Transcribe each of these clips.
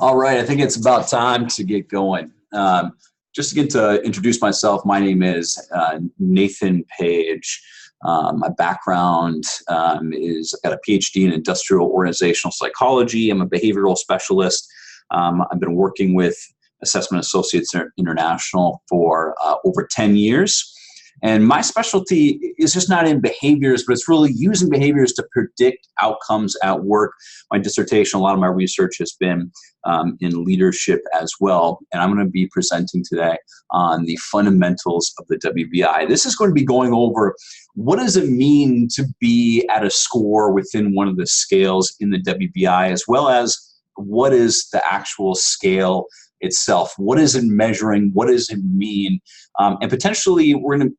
All right, I think it's about time to get going. Just again to introduce myself, my name is Nathan Page. My background is I've got a PhD in industrial organizational psychology. I'm a behavioral specialist. I've been working with Assessment Associates International for over 10 years. And my specialty is just not in behaviors, but it's really using behaviors to predict outcomes at work. My dissertation, a lot of my research has been in leadership as well. And I'm going to be presenting today on the fundamentals of the WBI. This is going to be going over what does it mean to be at a score within one of the scales in the WBI, as well as what is the actual scale itself. What is it measuring? What does it mean? And potentially we're going to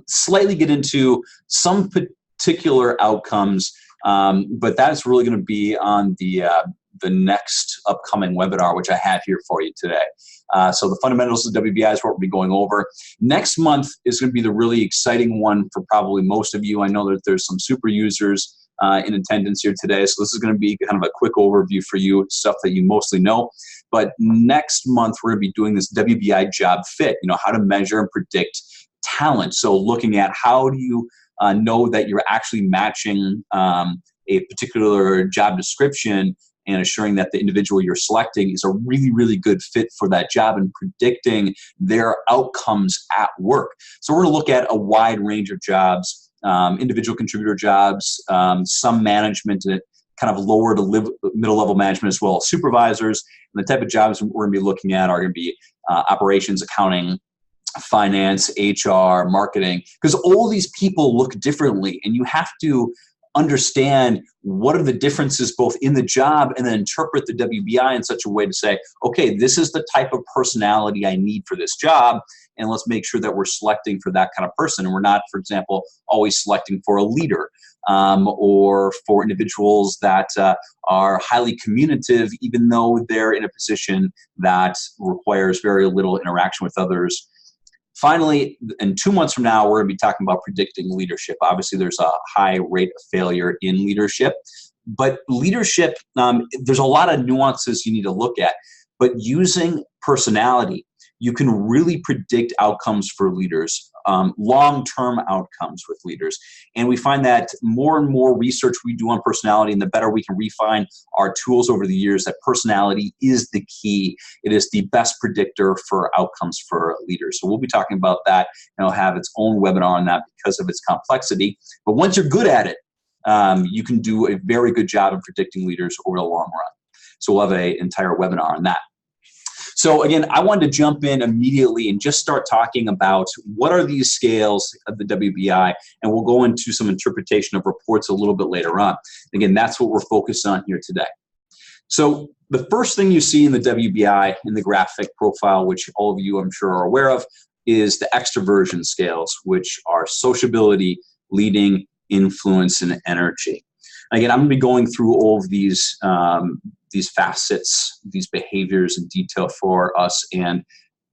slightly get into some particular outcomes, but that's really going to be on the next upcoming webinar, which I have here for you today. So the fundamentals of WBI is what we'll be going over. Next month is going to be the really exciting one for probably most of you. I know that there's some super users in attendance here today, so this is going to be kind of a quick overview for you, stuff that you mostly know. But next month, we're going to be doing this WBI job fit, how to measure and predict talent. So looking at how do you know that you're actually matching a particular job description and assuring that the individual you're selecting is a really, really good fit for that job and predicting their outcomes at work. So we're going to look at a wide range of jobs, individual contributor jobs, some management, kind of lower to middle level management as well as supervisors. And the type of jobs we're going to be looking at are going to be operations, accounting, finance, HR, marketing, because all these people look differently, and you have to understand what are the differences both in the job and then interpret the WBI in such a way to say, okay, this is the type of personality I need for this job, and let's make sure that we're selecting for that kind of person. And we're not, for example, always selecting for a leader or for individuals that are highly communicative, even though they're in a position that requires very little interaction with others. Finally, in 2 months from now, we're going to be talking about predicting leadership. Obviously, there's a high rate of failure in leadership, but leadership, there's a lot of nuances you need to look at. But using personality, you can really predict outcomes for leaders, long-term outcomes with leaders. And we find that more and more research we do on personality, and the better we can refine our tools over the years, that personality is the key. It is the best predictor for outcomes for leaders. So we'll be talking about that, and I'll have its own webinar on that because of its complexity. But once you're good at it, you can do a very good job of predicting leaders over the long run. So we'll have an entire webinar on that. So again, I wanted to jump in immediately and just start talking about what are these scales of the WBI, and we'll go into some interpretation of reports a little bit later on. Again, that's what we're focused on here today. So the first thing you see in the WBI in the graphic profile, which all of you I'm sure are aware of, is the extroversion scales, which are sociability, leading, influence, and energy. Again, I'm going to be going through all of these facets, these behaviors in detail for us and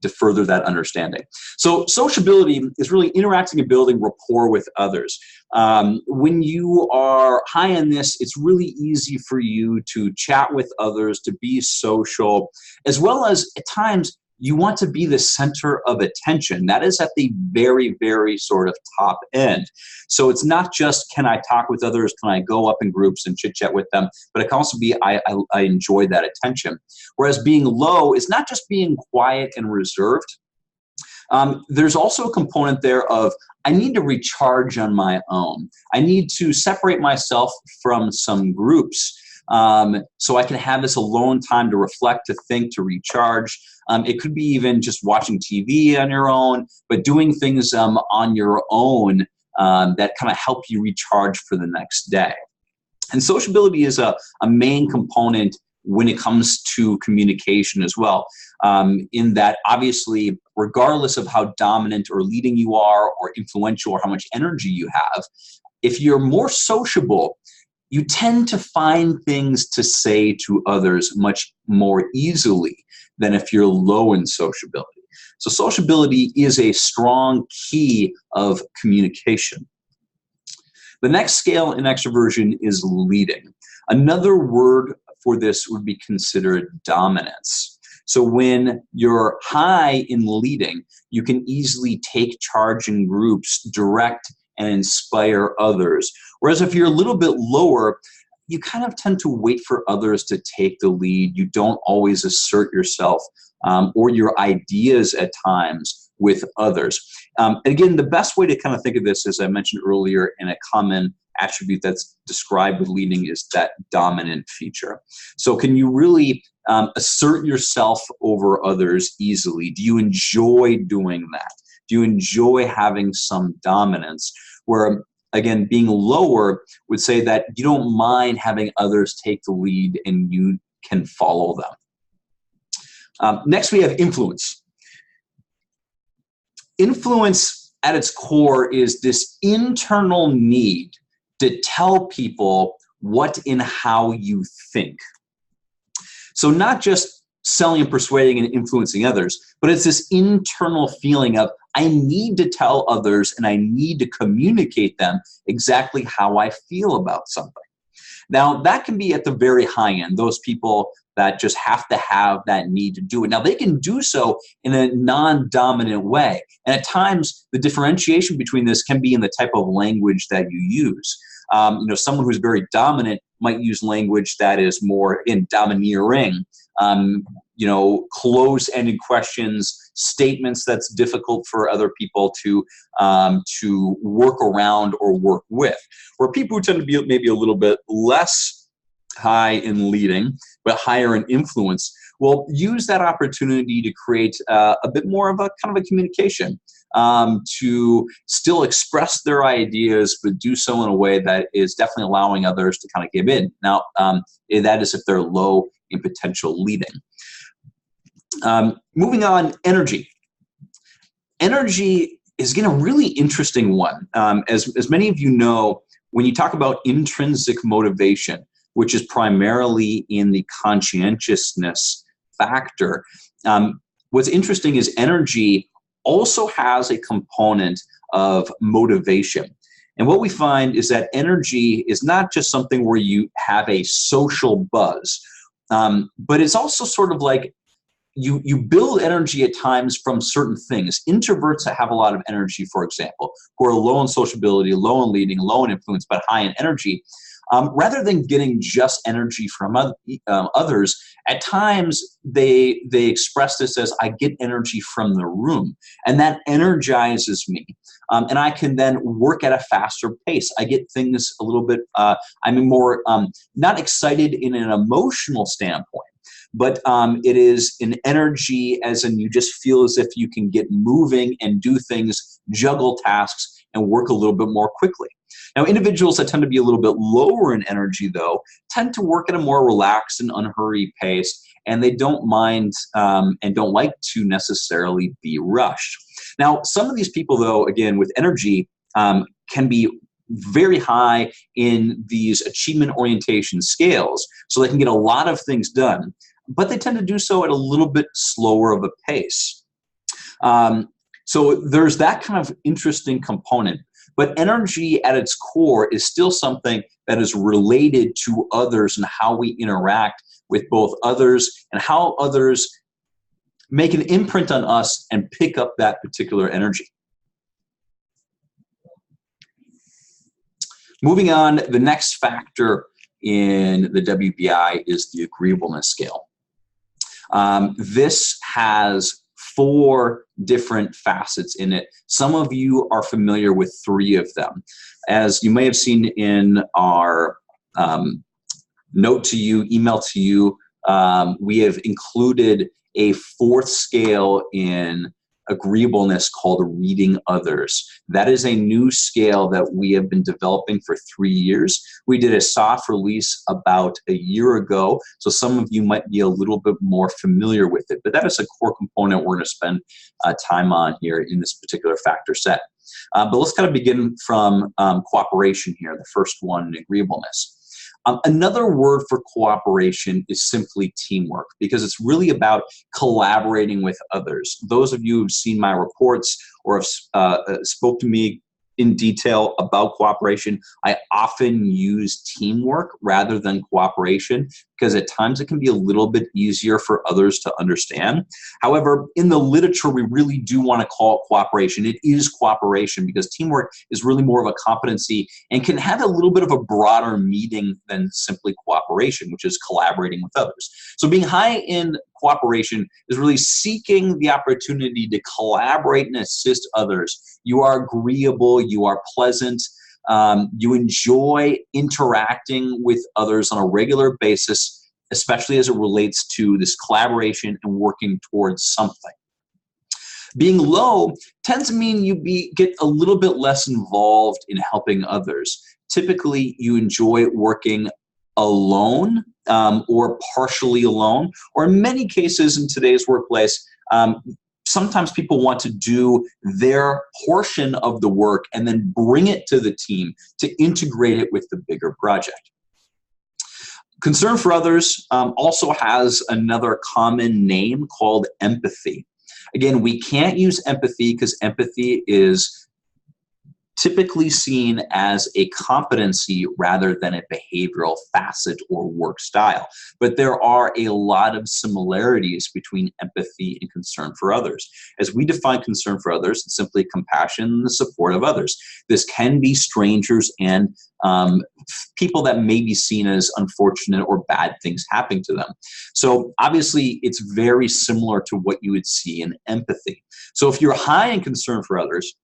to further that understanding. So sociability is really interacting and building rapport with others. When you are high in this, it's really easy for you to chat with others, to be social, as well as at times you want to be the center of attention. That is at the very, very sort of top end. So it's not just, can I talk with others? Can I go up in groups and chit chat with them? But it can also be, I enjoy that attention. Whereas being low is not just being quiet and reserved. There's also a component there of, I need to recharge on my own. I need to separate myself from some groups so I can have this alone time to reflect, to think, to recharge. It could be even just watching TV on your own, but doing things on your own that kind of help you recharge for the next day. And sociability is a main component when it comes to communication as well, in that obviously, regardless of how dominant or leading you are or influential or how much energy you have, if you're more sociable, you tend to find things to say to others much more easily than if you're low in sociability. So sociability is a strong key of communication. The next scale in extroversion is leading. Another word for this would be considered dominance. So when you're high in leading, you can easily take charge in groups, direct and inspire others. Whereas if you're a little bit lower, you kind of tend to wait for others to take the lead. You don't always assert yourself or your ideas at times with others. Again, the best way to kind of think of this, as I mentioned earlier, in a common attribute that's described with leading, is that dominant feature. So can you really assert yourself over others easily? Do you enjoy doing that? Do you enjoy having some dominance? Where, again, being lower would say that you don't mind having others take the lead and you can follow them. Next, we have influence. Influence at its core is this internal need to tell people what and how you think. So not just selling and persuading and influencing others, but it's this internal feeling of, I need to tell others and I need to communicate them exactly how I feel about something. Now, that can be at the very high end, those people that just have to have that need to do it. Now, they can do so in a non-dominant way. And at times, the differentiation between this can be in the type of language that you use. Someone who's very dominant might use language that is more domineering, close-ended questions, statements that's difficult for other people to work around or work with. Where people who tend to be maybe a little bit less high in leading, but higher in influence, will use that opportunity to create a bit more of a kind of a communication, to still express their ideas, but do so in a way that is definitely allowing others to kind of give in. Now, that is if they're low in potential leading. Moving on, energy. Energy is, again, a really interesting one. As many of you know, when you talk about intrinsic motivation, which is primarily in the conscientiousness factor, what's interesting is energy also has a component of motivation. And what we find is that energy is not just something where you have a social buzz, but it's also sort of like you build energy at times from certain things. Introverts that have a lot of energy, for example, who are low in sociability, low in leading, low in influence, but high in energy, rather than getting just energy from others, at times they express this as, I get energy from the room, and that energizes me. And I can then work at a faster pace. I get things a little bit, I'm more not excited in an emotional standpoint, but it is an energy as in you just feel as if you can get moving and do things, juggle tasks, and work a little bit more quickly. Now, individuals that tend to be a little bit lower in energy, though, tend to work at a more relaxed and unhurried pace, and they don't mind and don't like to necessarily be rushed. Now, some of these people, though, again, with energy, can be very high in these achievement orientation scales, so they can get a lot of things done, but they tend to do so at a little bit slower of a pace. So there's that kind of interesting component. But energy at its core is still something that is related to others and how we interact with both others and how others make an imprint on us and pick up that particular energy. Moving on, the next factor in the WBI is the agreeableness scale. This has 4 different facets in it. Some of you are familiar with 3 of them. As you may have seen in our note to you, email to you, we have included a 4th scale in agreeableness called reading others. That is a new scale that we have been developing for 3 years. We did a soft release about a year ago, so some of you might be a little bit more familiar with it, but that is a core component we're going to spend time on here in this particular factor set. But let's kind of begin from cooperation here, the first one, agreeableness. Another word for cooperation is simply teamwork, because it's really about collaborating with others. Those of you who've seen my reports or have spoke to me in detail about cooperation, I often use teamwork rather than cooperation because at times it can be a little bit easier for others to understand. However, in the literature, we really do want to call it cooperation. It is cooperation because teamwork is really more of a competency and can have a little bit of a broader meaning than simply cooperation, which is collaborating with others. So being high in cooperation is really seeking the opportunity to collaborate and assist others. You are agreeable, you are pleasant, you enjoy interacting with others on a regular basis, especially as it relates to this collaboration and working towards something. Being low tends to mean you get a little bit less involved in helping others. Typically, you enjoy working alone or partially alone, or in many cases in today's workplace, sometimes people want to do their portion of the work and then bring it to the team to integrate it with the bigger project. Concern for others also has another common name called empathy. Again, we can't use empathy because empathy is typically seen as a competency rather than a behavioral facet or work style. But there are a lot of similarities between empathy and concern for others. As we define concern for others, it's simply compassion and the support of others. This can be strangers and people that may be seen as unfortunate or bad things happening to them. So obviously, it's very similar to what you would see in empathy. So if you're high in concern for others,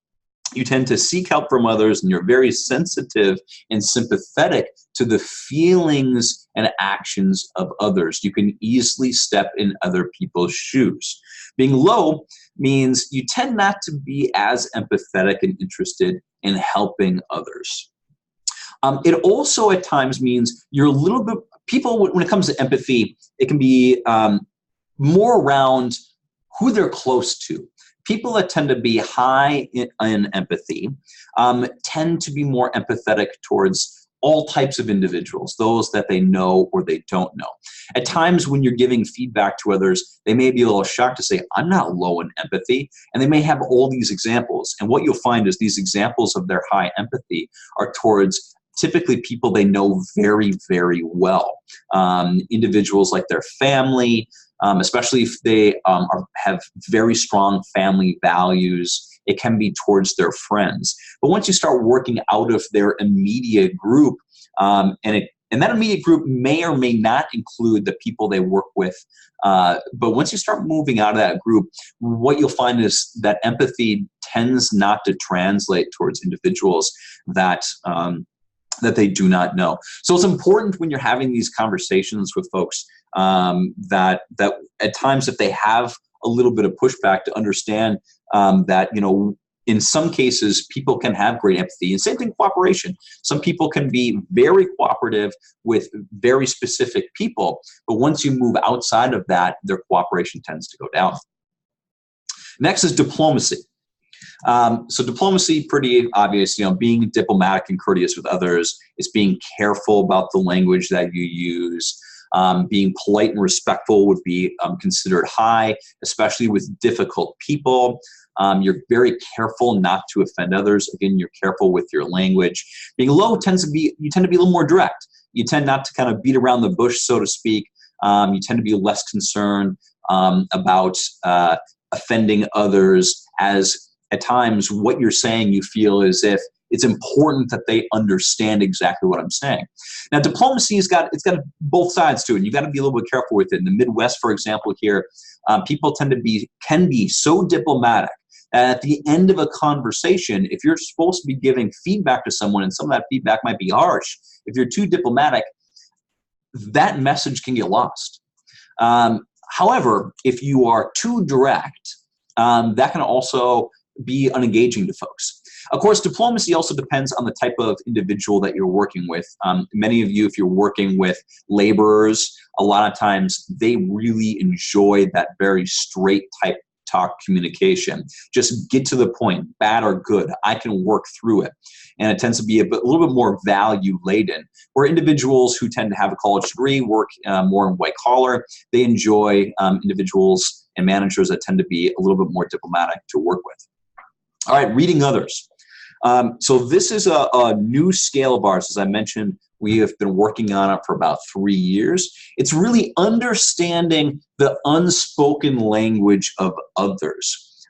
you tend to seek help from others, and you're very sensitive and sympathetic to the feelings and actions of others. You can easily step in other people's shoes. Being low means you tend not to be as empathetic and interested in helping others. It also at times means you're a little bit, people, when it comes to empathy, it can be more around who they're close to. People that tend to be high in empathy tend to be more empathetic towards all types of individuals, those that they know or they don't know. At times when you're giving feedback to others, they may be a little shocked to say, I'm not low in empathy, and they may have all these examples. And what you'll find is these examples of their high empathy are towards typically people they know very, very well. Individuals like their family, especially if they have very strong family values. It can be towards their friends. But once you start working out of their immediate group, and that immediate group may or may not include the people they work with, but once you start moving out of that group, what you'll find is that empathy tends not to translate towards individuals that they do not know. So it's important when you're having these conversations with folks that at times if they have a little bit of pushback to understand that, you know, in some cases people can have great empathy, and same thing cooperation. Some people can be very cooperative with very specific people, but once you move outside of that, their cooperation tends to go down. Next is diplomacy. So diplomacy, pretty obvious, you know, being diplomatic and courteous with others. It's being careful about the language that you use. Being polite and respectful would be considered high, especially with difficult people. You're very careful not to offend others. Again, you're careful with your language. Being low you tend to be a little more direct. You tend not to kind of beat around the bush, so to speak. You tend to be less concerned about offending others, as at times what you're saying you feel as if it's important that they understand exactly what I'm saying. Now, diplomacy it's got both sides to it. You've got to be a little bit careful with it. In the Midwest, for example, here, people can be so diplomatic that at the end of a conversation, if you're supposed to be giving feedback to someone and some of that feedback might be harsh, if you're too diplomatic, that message can get lost. However, if you are too direct, that can also be unengaging to folks. Of course, diplomacy also depends on the type of individual that you're working with. Many of you, if you're working with laborers, a lot of times they really enjoy that very straight type talk communication. Just get to the point, bad or good. I can work through it. And it tends to be a little bit more value laden. Where individuals who tend to have a college degree work more in white collar, they enjoy individuals and managers that tend to be a little bit more diplomatic to work with. All right, reading others. So this is a new scale of ours, as I mentioned We have been working on it for about 3 years. It's really understanding the unspoken language of others.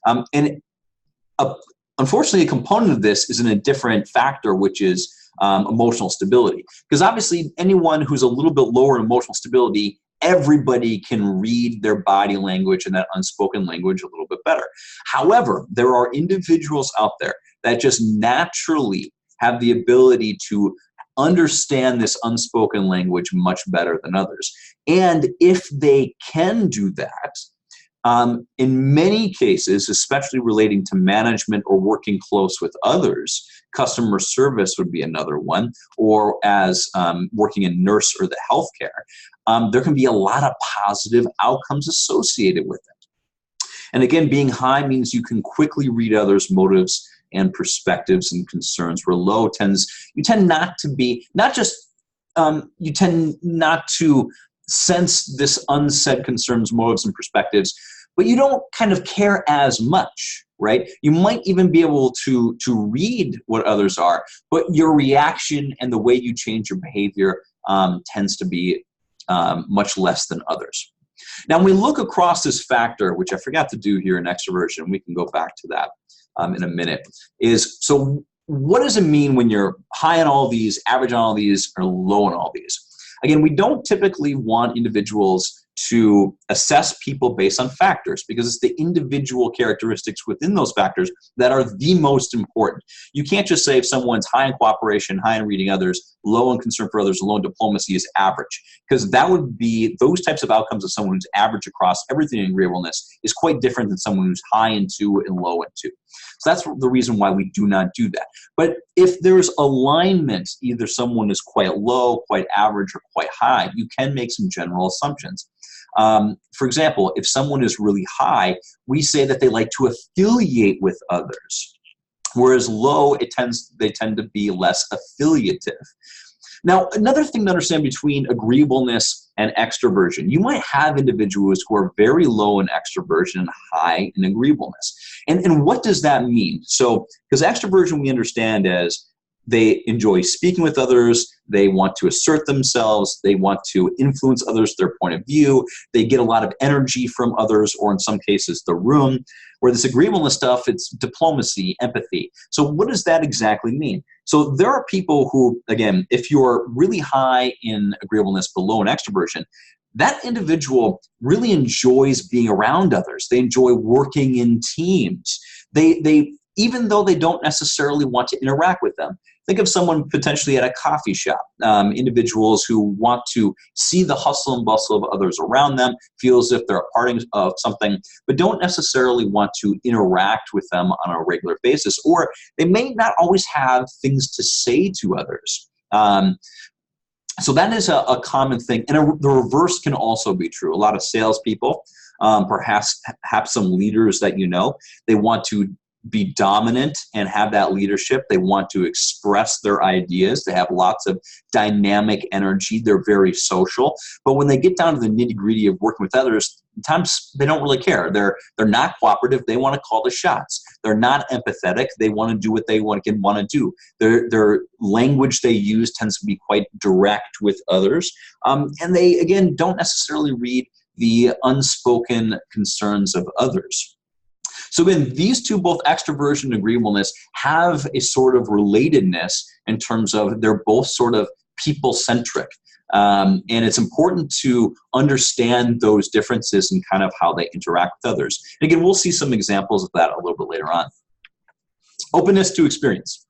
Unfortunately, a component of this is in a different factor, which is emotional stability. Because obviously, anyone who's a little bit lower in emotional stability, everybody can read their body language and that unspoken language a little bit better. However, there are individuals out there that just naturally have the ability to understand this unspoken language much better than others. And if they can do that, in many cases, especially relating to management or working close with others, customer service would be another one, or as working in nurse or the healthcare, there can be a lot of positive outcomes associated with it. And again, being high means you can quickly read others' motives and perspectives and concerns, where low you tend not to sense this unsaid concerns, motives, and perspectives, but you don't kind of care as much, right? You might even be able to read what others are, but your reaction and the way you change your behavior tends to be much less than others. Now, when we look across this factor, which I forgot to do here in extroversion, we can go back to that in a minute, so what does it mean when you're high on all these, average on all these, or low on all these? Again, we don't typically want individuals to assess people based on factors, because it's the individual characteristics within those factors that are the most important. You can't just say if someone's high in cooperation, high in reading others, low in concern for others, low in diplomacy is average, because that would be those types of outcomes of someone who's average across everything in agreeableness is quite different than someone who's high in 2 and low in 2. So that's the reason why we do not do that. But if there's alignment, either someone is quite low, quite average, or quite high, you can make some general assumptions. For example, if someone is really high, we say that they like to affiliate with others, whereas low, they tend to be less affiliative. Now, another thing to understand between agreeableness and extroversion, you might have individuals who are very low in extroversion and high in agreeableness. And what does that mean? So, because extroversion we understand as they enjoy speaking with others, they want to assert themselves, they want to influence others, their point of view, they get a lot of energy from others, or in some cases, the room. Where this agreeableness stuff, it's diplomacy, empathy. So what does that exactly mean? So there are people who, again, if you're really high in agreeableness but low in extroversion, that individual really enjoys being around others. They enjoy working in teams. They even though they don't necessarily want to interact with them. Think of someone potentially at a coffee shop, individuals who want to see the hustle and bustle of others around them, feel as if they're a part of something, but don't necessarily want to interact with them on a regular basis, or they may not always have things to say to others. So that is a common thing. And the reverse can also be true. A lot of salespeople, perhaps some leaders that you know, they want to be dominant and have that leadership. They want to express their ideas. They have lots of dynamic energy. They're very social. But when they get down to the nitty-gritty of working with others, sometimes they don't really care. They're not cooperative. They want to call the shots. They're not empathetic. They want to do what they want to do. Their language they use tends to be quite direct with others. And they, again, don't necessarily read the unspoken concerns of others. So again, these two, both extroversion and agreeableness, have a sort of relatedness in terms of they're both sort of people-centric. And it's important to understand those differences and kind of how they interact with others. And again, we'll see some examples of that a little bit later on. Openness to experience.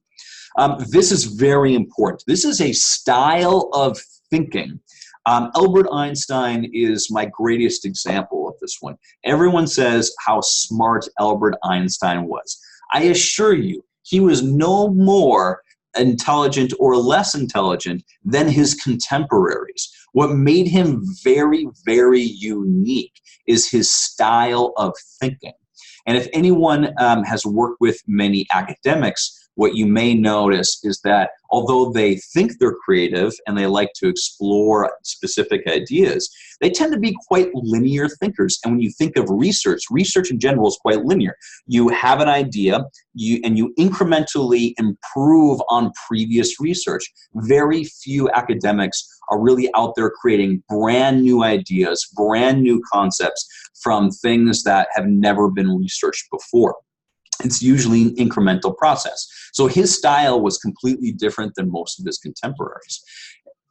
This is very important. This is a style of thinking. Albert Einstein is my greatest example of this one. Everyone says how smart Albert Einstein was. I assure you, he was no more intelligent or less intelligent than his contemporaries. What made him very, very unique is his style of thinking. And if anyone has worked with many academics, what you may notice is that although they think they're creative and they like to explore specific ideas, they tend to be quite linear thinkers. And when you think of research, research in general is quite linear. You have an idea, and you incrementally improve on previous research. Very few academics are really out there creating brand new ideas, brand new concepts from things that have never been researched before. It's usually an incremental process. So his style was completely different than most of his contemporaries.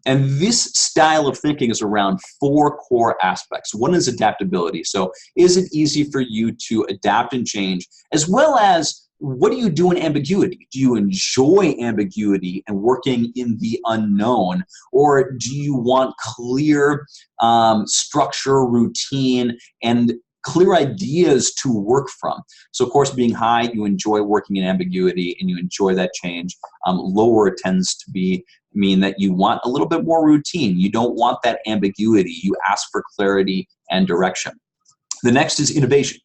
And this style of thinking is around 4 core aspects. One is adaptability. So is it easy for you to adapt and change, as well as what do you do in ambiguity? Do you enjoy ambiguity and working in the unknown, or do you want clear structure, routine, and clear ideas to work from? So of course, being high, you enjoy working in ambiguity and you enjoy that change. Lower tends to mean that you want a little bit more routine. You don't want that ambiguity. You ask for clarity and direction. The next is innovation.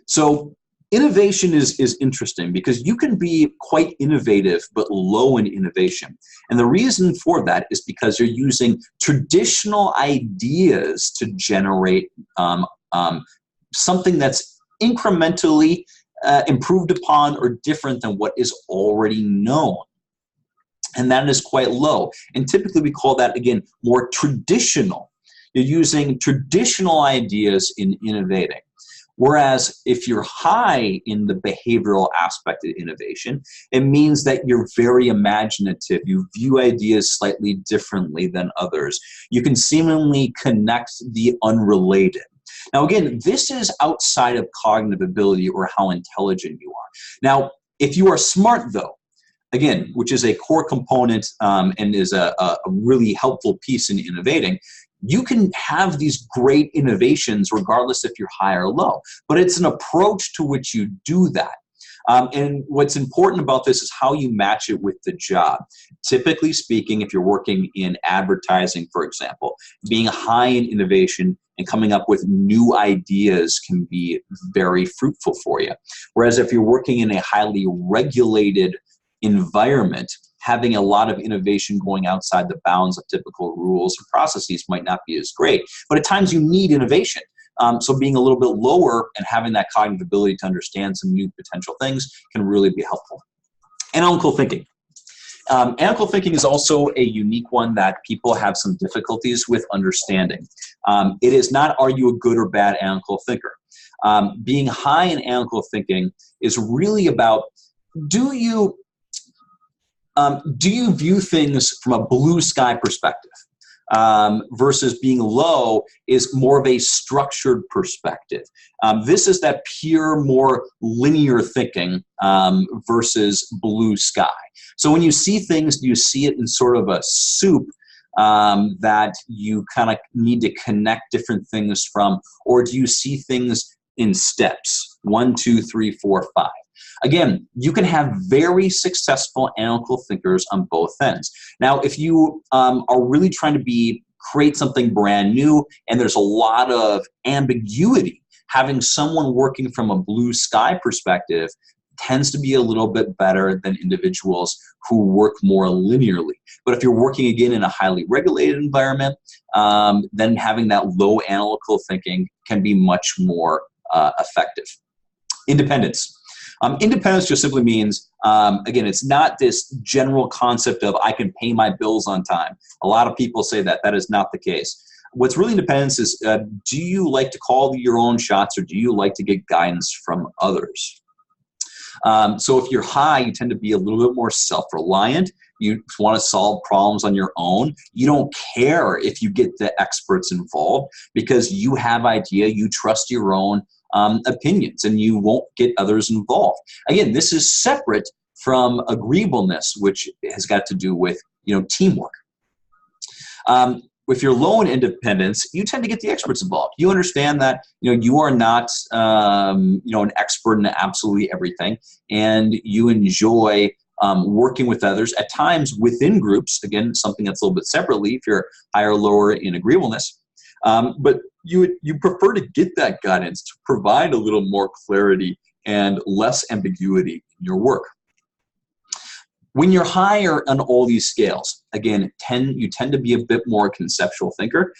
So innovation is interesting because you can be quite innovative but low in innovation. And the reason for that is because you're using traditional ideas to generate something that's incrementally improved upon or different than what is already known. And that is quite low. And typically we call that, again, more traditional. You're using traditional ideas in innovating. Whereas if you're high in the behavioral aspect of innovation, it means that you're very imaginative. You view ideas slightly differently than others. You can seemingly connect the unrelated. Now, again, this is outside of cognitive ability or how intelligent you are. Now, if you are smart, though, again, which is a core component and is a really helpful piece in innovating, you can have these great innovations regardless if you're high or low. But it's an approach to which you do that. And what's important about this is how you match it with the job. Typically speaking, if you're working in advertising, for example, being high in innovation and coming up with new ideas can be very fruitful for you. Whereas if you're working in a highly regulated environment, having a lot of innovation going outside the bounds of typical rules or processes might not be as great. But at times you need innovation. So being a little bit lower and having that cognitive ability to understand some new potential things can really be helpful. Analytical thinking. Analytical thinking is also a unique one that people have some difficulties with understanding. It is not, are you a good or bad analytical thinker? Being high in analytical thinking is really about, do you view things from a blue sky perspective? Versus being low is more of a structured perspective. This is that pure, more linear thinking versus blue sky. So when you see things, do you see it in sort of a soup that you kind of need to connect different things from, or do you see things in steps? 1, 2, 3, 4, 5. Again, you can have very successful analytical thinkers on both ends. Now, if you are really trying to create something brand new and there's a lot of ambiguity, having someone working from a blue sky perspective tends to be a little bit better than individuals who work more linearly. But if you're working, again, in a highly regulated environment, then having that low analytical thinking can be much more effective. Independence. Independence just simply means, again, it's not this general concept of I can pay my bills on time. A lot of people say that. That is not the case. What's really independence is, do you like to call your own shots, or do you like to get guidance from others? So if you're high, you tend to be a little bit more self-reliant. You want to solve problems on your own. You don't care if you get the experts involved because you have idea, you trust your own opinions, and you won't get others involved. Again, this is separate from agreeableness, which has got to do with teamwork. If you're low in independence, you tend to get the experts involved. You understand that you are not an expert in absolutely everything, and you enjoy working with others at times within groups. Again, something that's a little bit separately if you're higher or lower in agreeableness. But you prefer to get that guidance to provide a little more clarity and less ambiguity in your work. When you're higher on all these scales, again, you tend to be a bit more conceptual thinker.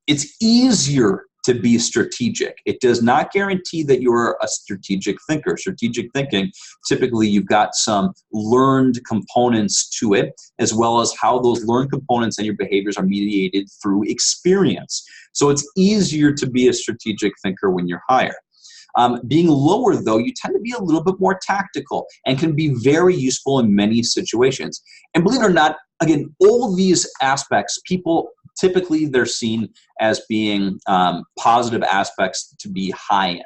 It's easier to be strategic. It does not guarantee that you're a strategic thinker. Strategic thinking, typically you've got some learned components to it, as well as how those learned components and your behaviors are mediated through experience. So it's easier to be a strategic thinker when you're higher. Being lower, though, you tend to be a little bit more tactical and can be very useful in many situations. And believe it or not, again, all these aspects, people typically they're seen as being positive aspects to be high in.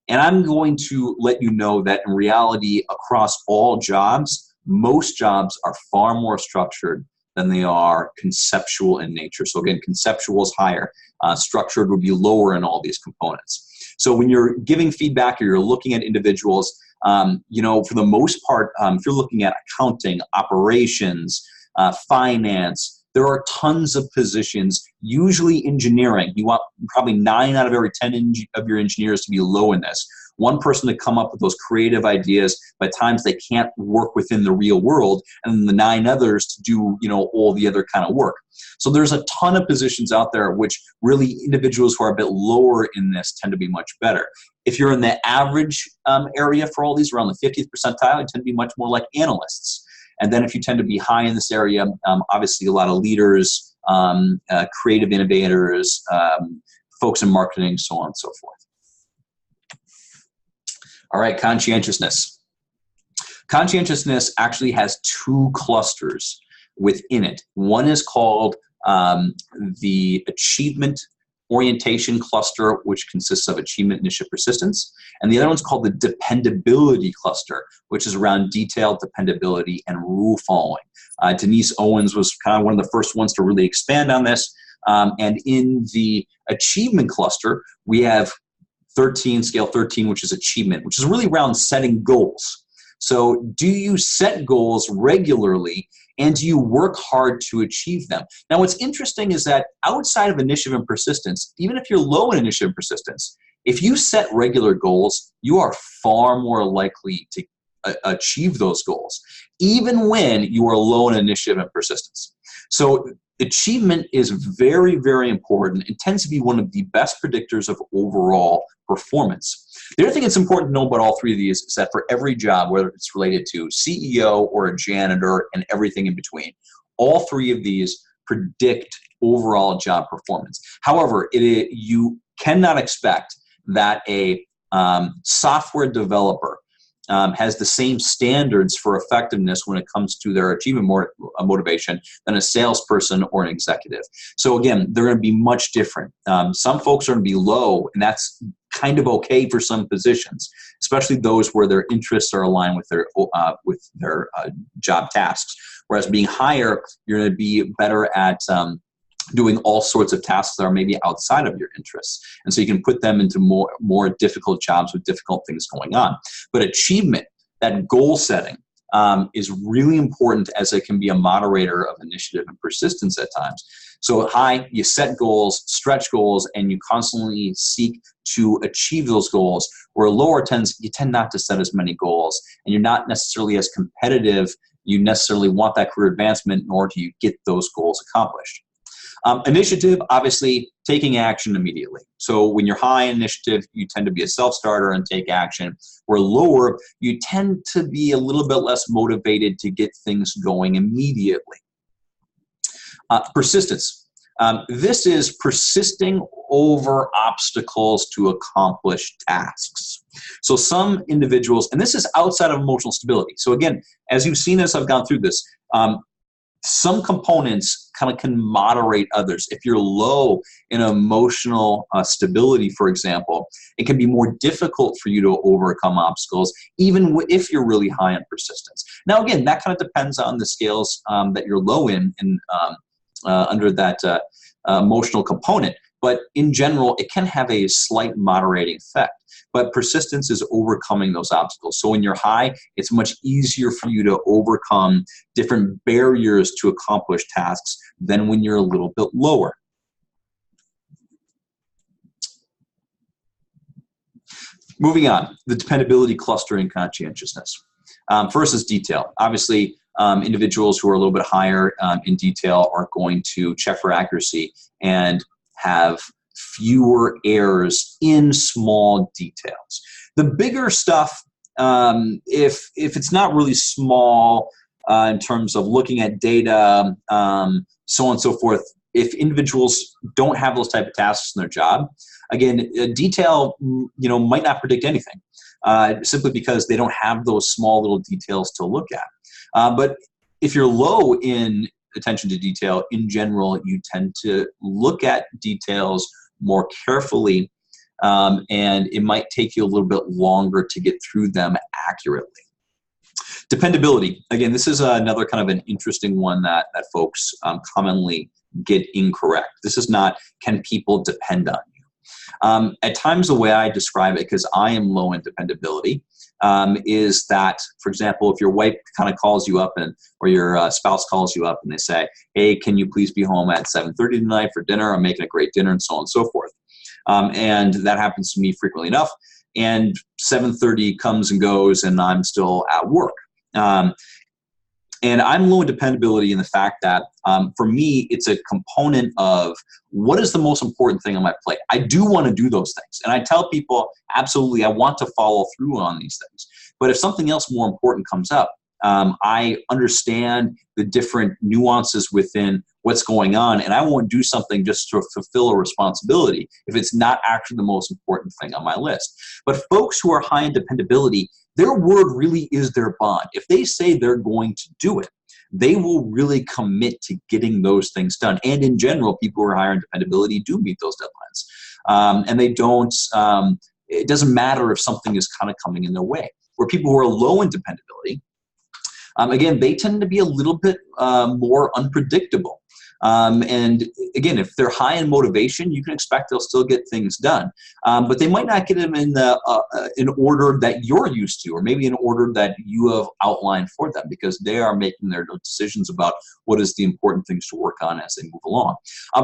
And I'm going to let you know that in reality, across all jobs, most jobs are far more structured than they are conceptual in nature. So again, conceptual is higher. Structured would be lower in all these components. So when you're giving feedback or you're looking at individuals, for the most part, if you're looking at accounting, operations, finance, there are tons of positions, usually engineering. You want probably 9 out of every 10 of your engineers to be low in this. One person to come up with those creative ideas, but at times they can't work within the real world, and then the 9 others to do, all the other kind of work. So there's a ton of positions out there which really individuals who are a bit lower in this tend to be much better. If you're in the average area for all these, around the 50th percentile, you tend to be much more like analysts. And then if you tend to be high in this area, obviously a lot of leaders, creative innovators, folks in marketing, so on and so forth. All right, conscientiousness. Conscientiousness actually has 2 clusters within it. One is called the achievement orientation cluster, which consists of achievement, initiative, persistence. And the other one's called the dependability cluster, which is around detailed dependability and rule following. Denise Owens was kind of one of the first ones to really expand on this. And in the achievement cluster, we have scale 13, which is achievement, which is really around setting goals. So do you set goals regularly, and do you work hard to achieve them? Now, what's interesting is that outside of initiative and persistence, even if you're low in initiative and persistence, if you set regular goals, you are far more likely to achieve those goals, even when you are low in initiative and persistence. So achievement is very, very important. It tends to be one of the best predictors of overall performance. The other thing that's important to know about all 3 of these is that for every job, whether it's related to CEO or a janitor and everything in between, all 3 of these predict overall job performance. However, you cannot expect that a software developer has the same standards for effectiveness when it comes to their achievement motivation than a salesperson or an executive. So again, they're going to be much different. Some folks are going to be low, and that's kind of okay for some positions, especially those where their interests are aligned with their job tasks. Whereas being higher, you're going to be better at doing all sorts of tasks that are maybe outside of your interests. And so you can put them into more difficult jobs with difficult things going on. But achievement, that goal setting, is really important, as it can be a moderator of initiative and persistence at times. So high, you set goals, stretch goals, and you constantly seek to achieve those goals. Where lower you tend not to set as many goals, and you're not necessarily as competitive. You necessarily want that career advancement in order to get those goals accomplished. Initiative, obviously, taking action immediately. So when you're high in initiative, you tend to be a self-starter and take action. Where lower, you tend to be a little bit less motivated to get things going immediately. Persistence. This is persisting over obstacles to accomplish tasks. So some individuals, and this is outside of emotional stability. So again, as you've seen as I've gone through this, some components kind of can moderate others. If you're low in emotional stability, for example, it can be more difficult for you to overcome obstacles, even if you're really high in persistence. Now, again, that kind of depends on the scales that you're low in under that emotional component. But in general, it can have a slight moderating effect. But persistence is overcoming those obstacles. So when you're high, it's much easier for you to overcome different barriers to accomplish tasks than when you're a little bit lower. Moving on, the dependability cluster and conscientiousness. First is detail. Obviously, individuals who are a little bit higher in detail are going to check for accuracy and have fewer errors in small details. The bigger stuff, if it's not really small in terms of looking at data, so on and so forth, if individuals don't have those type of tasks in their job, again, detail might not predict anything, simply because they don't have those small little details to look at. But if you're low in attention to detail, in general, you tend to look at details more carefully, and it might take you a little bit longer to get through them accurately. Dependability. Again, this is another kind of an interesting one that folks commonly get incorrect. This is not, can people depend on you? At times, the way I describe it, because I am low in dependability, is that, for example, if your wife kind of calls you up or your spouse calls you up and they say, hey, can you please be home at 7:30 tonight for dinner? I'm making a great dinner, and so on and so forth. And that happens to me frequently enough. And 7:30 comes and goes, and I'm still at work. And I'm low in dependability in the fact that, for me, it's a component of what is the most important thing on my plate. I do want to do those things. And I tell people, absolutely, I want to follow through on these things. But if something else more important comes up, I understand the different nuances within what's going on, and I won't do something just to fulfill a responsibility if it's not actually the most important thing on my list. But folks who are high in dependability, their word really is their bond. If they say they're going to do it, they will really commit to getting those things done. And in general, people who are higher in dependability do meet those deadlines. And they don't, it doesn't matter if something is kind of coming in their way. Where people who are low in dependability, again, they tend to be a little bit more unpredictable. And again, if they're high in motivation, you can expect they'll still get things done. But they might not get them in order that you're used to, or maybe in order that you have outlined for them, because they are making their decisions about what is the important things to work on as they move along.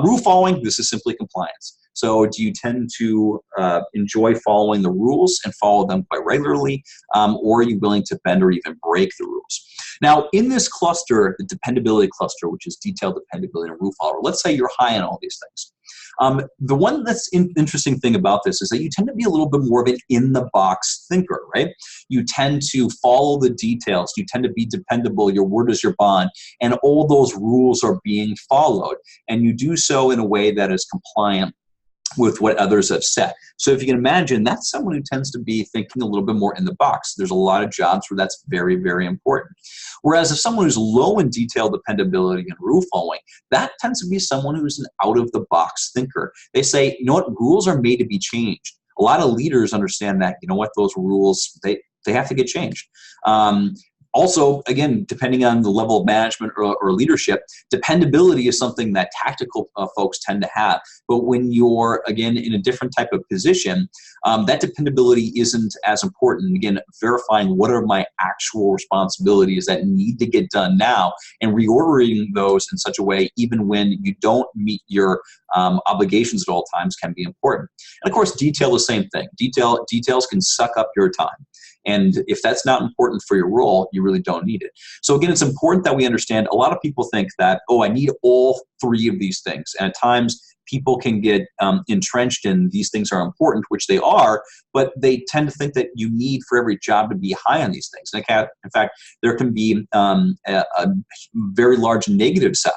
Rule following, this is simply compliance. So do you tend to enjoy following the rules and follow them quite regularly, or are you willing to bend or even break the rules? Now, in this cluster, the dependability cluster, which is detailed dependability and rule follower, let's say you're high on all these things. The one that's interesting thing about this is that you tend to be a little bit more of an in-the-box thinker, right? You tend to follow the details. You tend to be dependable. Your word is your bond. And all those rules are being followed. And you do so in a way that is compliant with what others have said. So if you can imagine, that's someone who tends to be thinking a little bit more in the box. There's a lot of jobs where that's very, very important. Whereas if someone who's low in detail dependability and rule following, that tends to be someone who's an out-of-the-box thinker. They say, you know what, rules are made to be changed. A lot of leaders understand that, you know what, those rules, they have to get changed. Also, again, depending on the level of management or leadership, dependability is something that tactical folks tend to have. But when you're, again, in a different type of position, that dependability isn't as important. Again, verifying what are my actual responsibilities that need to get done now and reordering those in such a way, even when you don't meet your obligations at all times, can be important. And of course, detail, the same thing. Details can suck up your time. And if that's not important for your role, you really don't need it. So again, it's important that we understand, a lot of people think that, oh, I need all three of these things. And at times, people can get entrenched in these things are important, which they are, but they tend to think that you need for every job to be high on these things. And in fact, there can be a very large negative side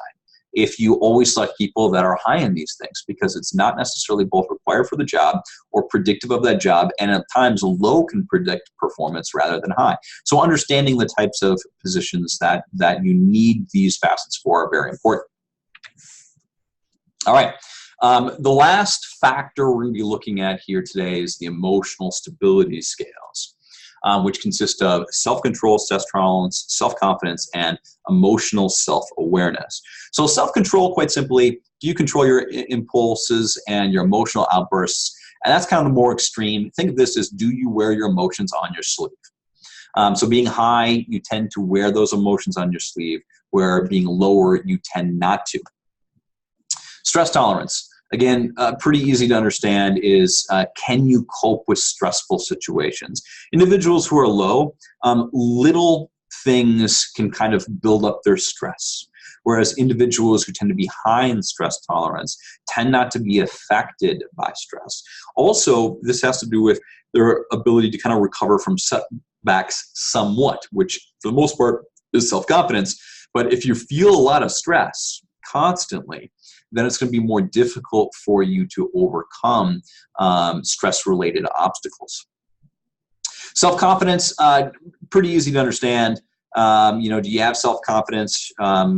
if you always select people that are high in these things, because it's not necessarily both required for the job or predictive of that job, and at times low can predict performance rather than high. So understanding the types of positions that you need these facets for are very important. All right. The last factor we're going to be looking at here today is the emotional stability scales, which consist of self-control, self-tolerance, self-confidence, and emotional self-awareness. So self-control, quite simply, do you control your impulses and your emotional outbursts? And that's kind of the more extreme. Think of this as, do you wear your emotions on your sleeve? So being high, you tend to wear those emotions on your sleeve, where being lower, you tend not to. Stress tolerance. Again, pretty easy to understand is, can you cope with stressful situations? Individuals who are low, little things can kind of build up their stress. Whereas individuals who tend to be high in stress tolerance tend not to be affected by stress. Also, this has to do with their ability to kind of recover from setbacks somewhat, which for the most part is self-confidence. But if you feel a lot of stress constantly, then it's going to be more difficult for you to overcome stress-related obstacles. Self-confidence, pretty easy to understand. Do you have self-confidence?